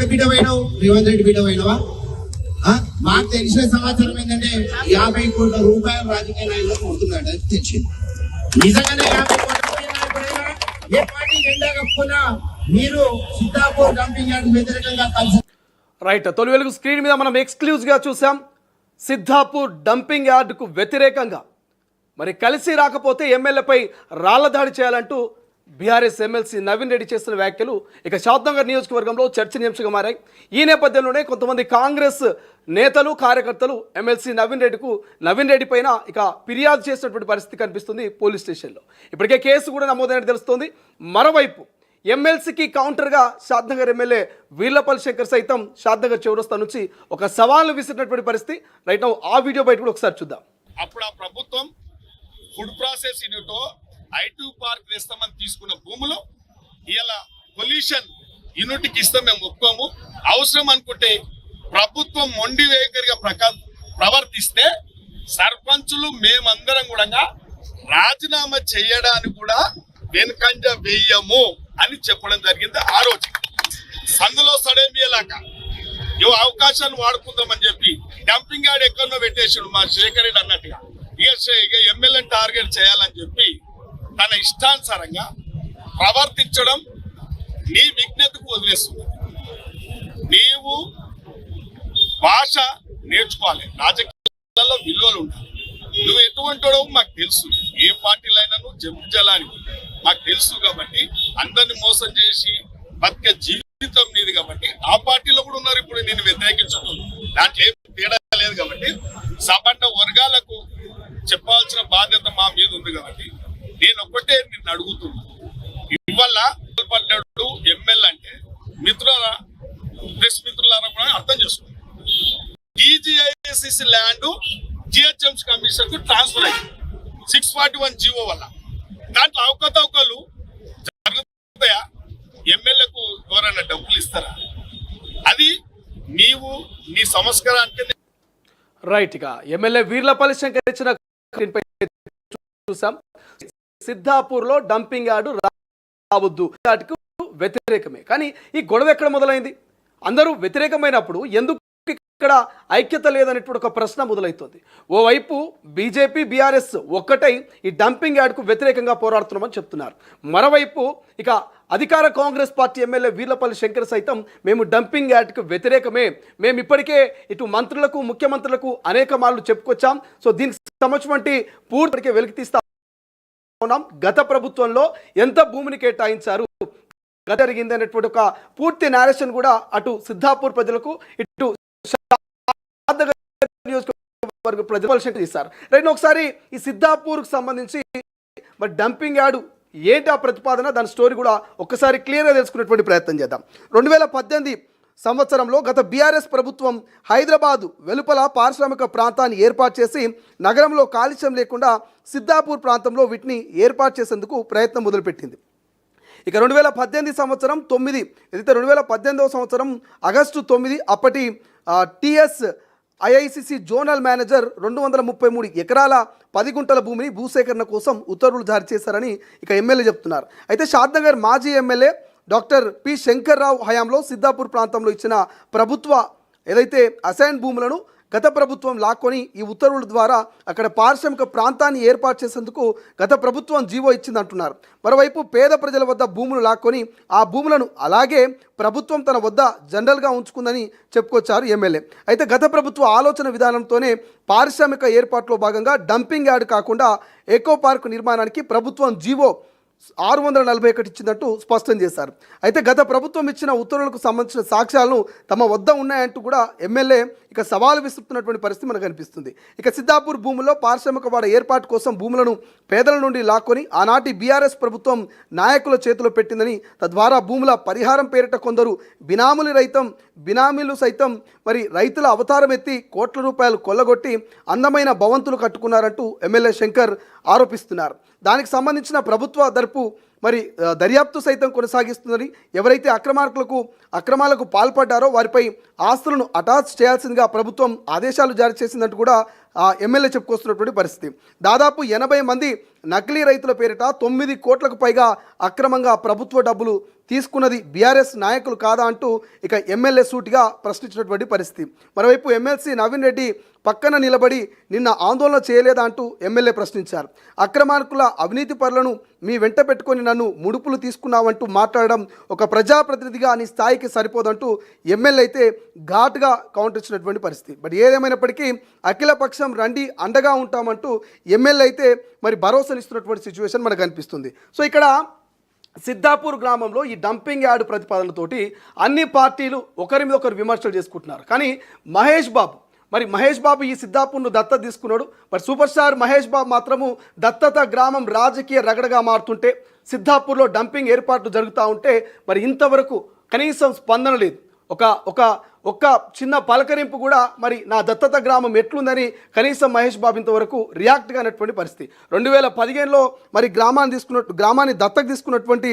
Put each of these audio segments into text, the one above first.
ఎవరి బిడ్డ పోయినావు? రేవంత్ రెడ్డి బిడ్డ పోయినావా? మాకు తెలిసిన సమాచారం ఏంటంటే 50 కోట్ల రూపాయలు రాజకీయ నాయకులకు ఉంటుందంట, తెలిసింది. నిజంగానే 50 కోట్ల నాయకుడైనా ఏ పార్టీ జెండా కప్పుకున్నా మీరు సిద్ధాపూర్ డంపింగ్ యార్డ్ వ్యతిరేకంగా కలిసి రైట్. తొలి వెలుగు స్క్రీన్ మీద మనం ఎక్స్క్లూజివ్గా చూసాం. సిద్ధాపూర్ డంపింగ్ యార్డుకు వ్యతిరేకంగా మరి కలిసి రాకపోతే ఎమ్మెల్యేపై రాళ్ల దాడి చేయాలంటూ బీఆర్ఎస్ ఎమ్మెల్సీ నవీన్ రెడ్డి చేస్తున్న వ్యాఖ్యలు ఇక షాద్నగర్ నియోజకవర్గంలో చర్చనీయాంశంగా మారాయి. ఈ నేపథ్యంలోనే కొంతమంది కాంగ్రెస్ నేతలు కార్యకర్తలు ఎమ్మెల్సీ నవీన్ రెడ్డి పైన ఇక ఫిర్యాదు చేసినటువంటి పరిస్థితి కనిపిస్తుంది పోలీస్ స్టేషన్లో. ఇప్పటికే కేసు కూడా నమోదైనట్టు తెలుస్తోంది. మరోవైపు ఎమ్మెల్సీకి కౌంటర్గా షాద్నగర్ ఎమ్మెల్యే వీర్లపల్లి శంకర్ సైతం షాద్నగర్ చౌరస్తా నుంచి ఒక సవాలు విసిరినటువంటి పరిస్థితి. రైట్ నౌ ఆ వీడియో బయట కూడా ఒకసారి చూద్దాం. అప్పుడు ఆ ప్రభుత్వం food process unit I2 park వేస్తామని తీసుకున్న భూములు ఇలా పొల్యూషన్ యూనిట్కి ఇస్తాం మేము ఒప్పుకోము. అవసరం అనుకుంటే ప్రభుత్వం మొండి వైఖరిగా ప్రవర్తిస్తే సర్పంచులు మేమందరం కూడా రాజీనామా చేయడానికి కూడా వెనుకంజ వేయము అని చెప్పడం జరిగింది. ఆ రోజు సందులో సడేమియలాక ఇవి అవకాశాన్ని వాడుకుందామని చెప్పి డంపింగ్ యార్డ్ ఎక్కడో పెట్టేసాడు మా శేఖర్ రెడ్డి అన్నట్టుగా. ఇక ఎమ్మెల్యే టార్గెట్ చేయాలని చెప్పి తన ఇష్టానుసారంగా ప్రవర్తించడం నీ విజ్ఞతకు వదిలేస్తుంది. నీవు భాష నేర్చుకోవాలి, రాజకీయాలలో విలువలు ఉండాలి. నువ్వు ఎటువంటి మాకు తెలుసు, ఏ పార్టీలో అయినా నువ్వు జపించాలని మాకు తెలుసు. కాబట్టి అందరిని మోసం చేసి బతికే జీవితం నీది. కాబట్టి ఆ పార్టీలో కూడా ఉన్నారు ఇప్పుడు నేను వ్యతిరేకించడం, దాంట్లో ఏం తేడా లేదు. కాబట్టి సబండ వర్గాలకు చెప్పాల్సిన బాధ్యత మా మీద ఉంది. కాబట్టి నేను ఒక్కటే నిన్ను అడుగుతున్నా, ఇవాళ పడ్డాడు ఎమ్మెల్యే అంటే మిత్రులారా, ప్రెస్ మిత్రులారా కూడా అర్థం చేసుకోండి. టీజీఐసిసి ల్యాండ్ జిహెచ్ఎంసీ కమిషన్ కు ట్రాన్స్ఫర్ అయింది 641 జీవో వల్ల. దాంట్లో అవకతవకలు జరుగుతాయా? ఎమ్మెల్యేకు ఎవరైనా డబ్బులు ఇస్తారా? అది నీవు నీ సంస్కారానికి. రైట్. ఇక ఎమ్మెల్యే వీర్లపల్లి శంకర్ ఇచ్చిన చూసాం. సిద్ధాపూర్లో డంపింగ్ యార్డు రావద్దు, వాటికి వ్యతిరేకమే. కానీ ఈ గొడవ ఎక్కడ మొదలైంది? అందరూ వ్యతిరేకమైనప్పుడు ఎందుకు ఇక్కడ ఐక్యత లేదనేటువంటి ఒక ప్రశ్న మొదలవుతుంది. ఓవైపు బీజేపీ బీఆర్ఎస్ ఒక్కటై ఈ డంపింగ్ యార్డుకు వ్యతిరేకంగా పోరాడుతున్నామని చెప్తున్నారు. మరోవైపు ఇక అధికార కాంగ్రెస్ పార్టీ ఎమ్మెల్యే వీర్లపల్లి శంకర్ సైతం మేము డంపింగ్ యార్డుకు వ్యతిరేకమే, మేము ఇప్పటికే ఇటు మంత్రులకు ముఖ్యమంత్రులకు అనేక మార్లు చెప్పుకొచ్చాం. సో దీనికి సంబంధించి పూర్తిగా వెలికి తీస్తా ఉన్నాం. గత ప్రభుత్వంలో ఎంత భూమిని కేటాయించారు, గత జరిగింది అనేటువంటి ఒక పూర్తి నేరేషన్ కూడా అటు సిద్ధాపూర్ ప్రజలకు ఇటు నియోజకవర్గ ప్రజలు ఇస్తారు. రైట్, ఒకసారి ఈ సిద్ధాపూర్కు సంబంధించి మరి డంపింగ్ యార్డు ఏంటి ఆ ప్రతిపాదన, దాని స్టోరీ కూడా ఒక్కసారి క్లియర్గా తెలుసుకునేటువంటి ప్రయత్నం చేద్దాం. 2018 సంవత్సరంలో గత బీఆర్ఎస్ ప్రభుత్వం హైదరాబాదు వెలుపల పారిశ్రామిక ప్రాంతాన్ని ఏర్పాటు చేసి నగరంలో కాలుష్యం లేకుండా సిద్ధాపూర్ ప్రాంతంలో వీటిని ఏర్పాటు చేసేందుకు ప్రయత్నం మొదలుపెట్టింది. ఇక 2018 సంవత్సరం 9 ఏదైతే 2018వ సంవత్సరం ఆగస్టు 9 అప్పటి టిఎస్ ఐఐసిసి జోనల్ మేనేజర్ 233 ఎకరాల 10 గుంటల భూమిని భూసేకరణ కోసం ఉత్తర్వులు జారీ చేశారని ఇక ఎమ్మెల్యే చెప్తున్నారు. అయితే షాద్నగర్ మాజీ ఎమ్మెల్యే డాక్టర్ పి శంకర్రావు హయాంలో సిద్ధాపూర్ ప్రాంతంలో ఇచ్చిన ప్రభుత్వ ఏదైతే అసైన్ భూములను గత ప్రభుత్వం లాక్కొని ఈ ఉత్తర్వుల ద్వారా అక్కడ పారిశ్రామిక ప్రాంతాన్ని ఏర్పాటు చేసేందుకు గత ప్రభుత్వం జీవో ఇచ్చిందంటున్నారు. మరోవైపు పేద ప్రజల వద్ద భూములు లాక్కొని ఆ భూములను అలాగే ప్రభుత్వం తన వద్ద జనరల్గా ఉంచుకుందని చెప్పుకొచ్చారు ఎమ్మెల్యే. అయితే గత ప్రభుత్వ ఆలోచన విధానంతోనే పారిశ్రామిక ఏర్పాట్లో భాగంగా డంపింగ్ యార్డ్ కాకుండా ఎకో పార్క్ నిర్మాణానికి ప్రభుత్వం జీవో 641 ఇచ్చిందంటూ స్పష్టం చేశారు. అయితే గత ప్రభుత్వం ఇచ్చిన ఉత్తర్వులకు సంబంధించిన సాక్ష్యాలను తమ వద్ద ఉన్నాయంటూ కూడా ఎమ్మెల్యే ఇక సవాలు విసురుతున్నటువంటి పరిస్థితి మనకు కనిపిస్తుంది. ఇక సిద్ధాపూర్ భూముల్లో పారిశ్రామిక వాడ ఏర్పాటు కోసం భూములను పేదల నుండి లాక్కొని ఆనాటి బీఆర్ఎస్ ప్రభుత్వం నాయకుల చేతిలో పెట్టిందని, తద్వారా భూముల పరిహారం పేరిట కొందరు బినామీలు సైతం మరి రైతుల అవతారం ఎత్తి కోట్ల రూపాయలు కొల్లగొట్టి అందమైన భవంతులు కట్టుకున్నారంటూ ఎమ్మెల్యే శంకర్ ఆరోపిస్తున్నారు. దానికి సంబంధించిన ప్రభుత్వ మరి దర్యాప్తు సైతం కొనసాగిస్తుందని, ఎవరైతే అక్రమాలకు పాల్పడ్డారో వారిపై ఆస్తులను అటాచ్ చేయాల్సిందిగా ప్రభుత్వం ఆదేశాలు జారీ చేసిందంటూ కూడా ఎమ్మెల్యే చెప్పుకొస్తున్నటువంటి పరిస్థితి. దాదాపు 80 మంది నకిలీ రైతుల పేరిట 9 కోట్లకు పైగా అక్రమంగా ప్రభుత్వ డబ్బులు తీసుకున్నది బీఆర్ఎస్ నాయకులు కాదా అంటూ ఇక ఎమ్మెల్యే సూటిగా ప్రశ్నించినటువంటి పరిస్థితి. మరోవైపు ఎమ్మెల్సీ నవీన్ రెడ్డి పక్కన నిలబడి నిన్న ఆందోళన చేయలేదా అంటూ ఎమ్మెల్యే ప్రశ్నించారు. అక్రమార్కుల అవినీతి పరులను మీ వెంట పెట్టుకొని నన్ను ముడుపులు తీసుకున్నావంటూ మాట్లాడడం ఒక ప్రజాప్రతినిధిగా నీ స్థాయికి సరిపోదంటూ ఎమ్మెల్యే అయితే ఘాటుగా కౌంటర్ ఇచ్చినటువంటి పరిస్థితి. బట్ ఏదేమైనప్పటికీ అఖిలపక్షం రండి అండగా ఉంటామంటూ ఎమ్మెల్యే అయితే మరి భరోసానిస్తున్నటువంటి సిచ్యువేషన్ మనకు అనిపిస్తుంది. సో ఇక్కడ సిద్ధాపూర్ గ్రామంలో ఈ డంపింగ్ యార్డ్ ప్రతిపాదనతోటి అన్ని పార్టీలు ఒకరి మీద ఒకరు విమర్శలు చేసుకుంటున్నారు. కానీ మహేష్ బాబు ఈ సిద్ధాపూర్ను దత్తత తీసుకున్నాడు. మరి సూపర్ స్టార్ మహేష్ బాబు మాత్రము దత్తత గ్రామం రాజకీయ రగడగా మారుతుంటే, సిద్ధాపూర్లో డంపింగ్ ఏర్పాట్లు జరుగుతూ ఉంటే మరి ఇంతవరకు కనీసం స్పందన లేదు. ఒక చిన్న పలకరింపు కూడా మరి నా దత్తత గ్రామం ఎట్లుందని కనీసం మహేష్ బాబు ఇంతవరకు రియాక్ట్ కానటువంటి పరిస్థితి. 2015లో మరి గ్రామాన్ని దత్తత తీసుకున్నటువంటి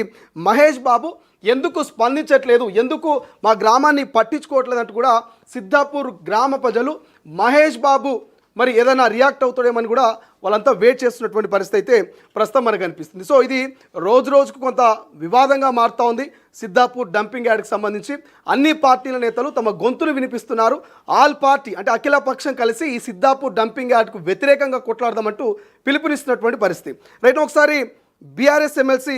మహేష్ బాబు ఎందుకు స్పందించట్లేదు, ఎందుకు మా గ్రామాన్ని పట్టించుకోవట్లేదు అంటూ కూడా సిద్ధాపూర్ గ్రామ ప్రజలు మహేష్ బాబు మరి ఏదైనా రియాక్ట్ అవుతాడేమని కూడా వాళ్ళంతా వెయిట్ చేస్తున్నటువంటి పరిస్థితి అయితే ప్రస్తుతం మనకు అనిపిస్తుంది. సో ఇది రోజుకు కొంత వివాదంగా మారుతూ ఉంది. సిద్ధాపూర్ డంపింగ్ యార్డ్కి సంబంధించి అన్ని పార్టీల నేతలు తమ గొంతును వినిపిస్తున్నారు. ఆల్ పార్టీ అంటే అఖిల పక్షం కలిసి ఈ సిద్ధాపూర్ డంపింగ్ యార్డ్కు వ్యతిరేకంగా కొట్లాడదామంటూ పిలుపునిస్తున్నటువంటి పరిస్థితి. రైట్, ఒకసారి బీఆర్ఎస్ ఎమ్మెల్సీ